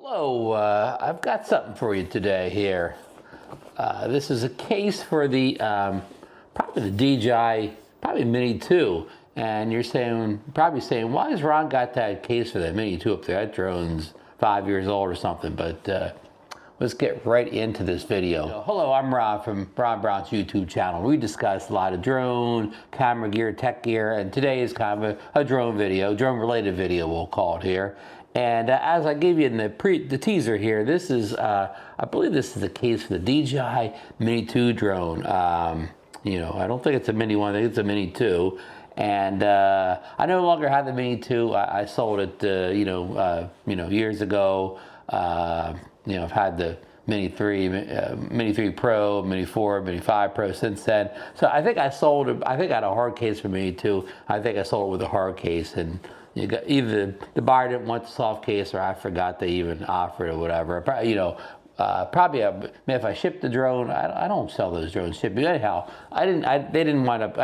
Hello, I've got something for you today here. This is a case for the probably the DJI Mini 2, and you're probably saying, why has Ron got that case for the Mini 2 up there? That drone's 5 years old or something. But let's get right into this video. Hello, I'm Ron from Ron Brown's YouTube channel. We discuss a lot of drone, camera gear, tech gear, and today is kind of a drone video, drone-related video, we'll call it here. And as I gave you in the teaser here, this is, I believe this is the case for the DJI Mini 2 drone. You know, I don't think it's a Mini 1, I think it's a Mini 2. And I no longer have the Mini 2. I sold it, years ago. I've had the Mini 3, Mini 3 Pro, Mini 4, Mini 5 Pro since then. So I think I sold it. I think I had a hard case for Mini 2. I think I sold it with a hard case, and you got either the buyer didn't want the soft case, or I forgot they even offered it or whatever. Probably if I shipped the drone, I don't sell those drones shipped. But anyhow, I didn't wind up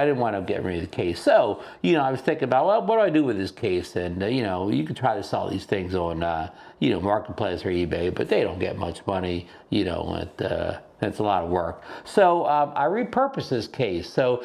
getting rid of the case. So I was thinking about, well, what do I do with this case? And you can try to sell these things on Marketplace or eBay, but they don't get much money. It's a lot of work. So I repurposed this case. So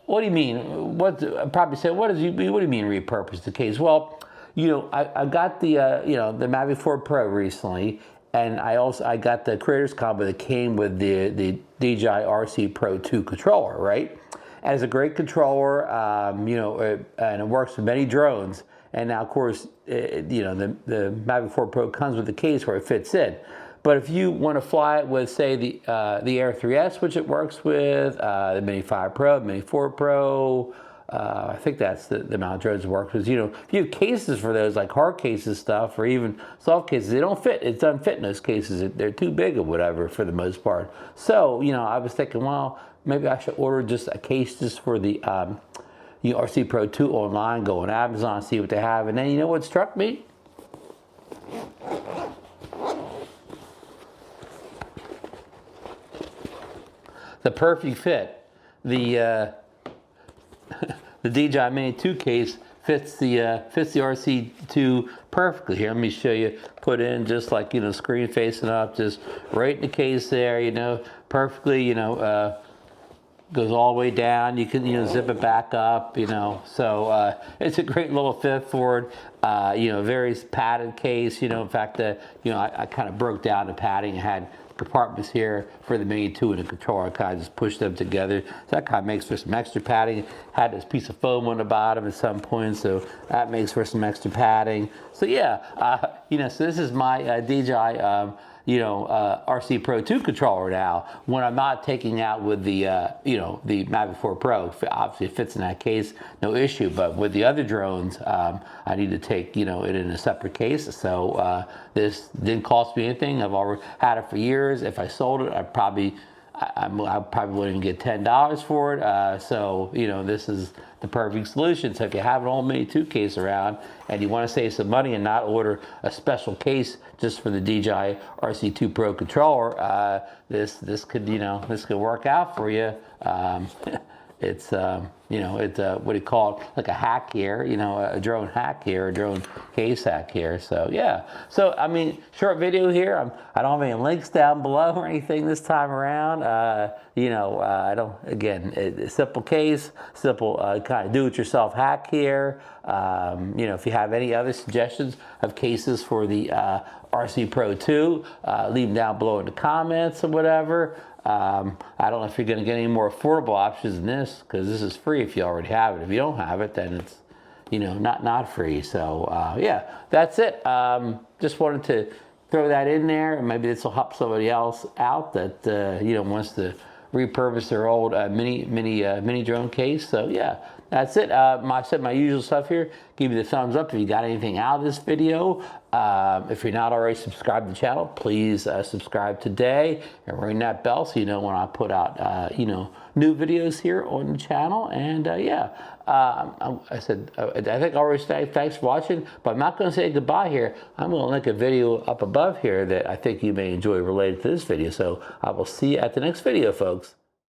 what do you mean? I probably say, what do you mean repurpose the case? Well, I got the the Mavic 4 Pro recently. And I got the creators combo that came with the DJI RC Pro 2 controller, right? And it's a great controller, and it works with many drones. And now, of course, the Mavic 4 Pro comes with a case where it fits in. But if you want to fly it with, say, the Air 3S, which it works with, the Mini 5 Pro, the Mini 4 Pro, I think that's the amount of drones it works with. If you have cases for those, like hard cases stuff, or even soft cases, they don't fit. It doesn't fit in those cases. They're too big or whatever for the most part. So, I was thinking, well, maybe I should order just a case just for the RC Pro 2 online, go on Amazon, see what they have. And then you know what struck me? The perfect fit. The DJI Mini 2 case fits the RC2 perfectly. Here, let me show you. Put in just like screen facing up, just right in the case there. Perfectly. Goes all the way down. You can zip it back up. So it's a great little fit for it. Very padded case. In fact, I kind of broke down the padding. I had compartments here for the Mini 2 and the controller. I kind of just pushed them together. So that kind of makes for some extra padding. Had this piece of foam on the bottom at some point, so that makes for some extra padding. So yeah, so this is my DJI RC Pro 2 controller now. When I'm not taking out with the the Mavic 4 Pro, obviously it fits in that case, no issue. But with the other drones, I need to take it in a separate case. So this didn't cost me anything. I've already had it for years. If I sold it, I probably wouldn't even get $10 for it. So this is the perfect solution. So if you have an old Mini 2 case around and you want to save some money and not order a special case just for the DJI RC2 Pro controller, this could work out for you. It's what do you call it? Like a hack here, a drone hack here, a drone case hack here. So yeah. So I mean, short video here. I don't have any links down below or anything this time around. I don't. Again, a simple case, simple kind of do-it-yourself hack here. If you have any other suggestions of cases for the RC Pro 2, leave them down below in the comments or whatever. I don't know if you're going to get any more affordable options than this, because this is free if you already have it. If you don't have it, then it's not free. So yeah, that's it. Just wanted to throw that in there, and maybe this will help somebody else out that wants to repurpose their old mini drone case. So yeah, that's it. I said my usual stuff here. Give me the thumbs up if you got anything out of this video. If you're not already subscribed to the channel, please subscribe today and ring that bell so you know when I put out new videos here on the channel. And yeah, I think I already said thanks for watching, but I'm not going to say goodbye here. I'm going to link a video up above here that I think you may enjoy related to this video. So I will see you at the next video, folks.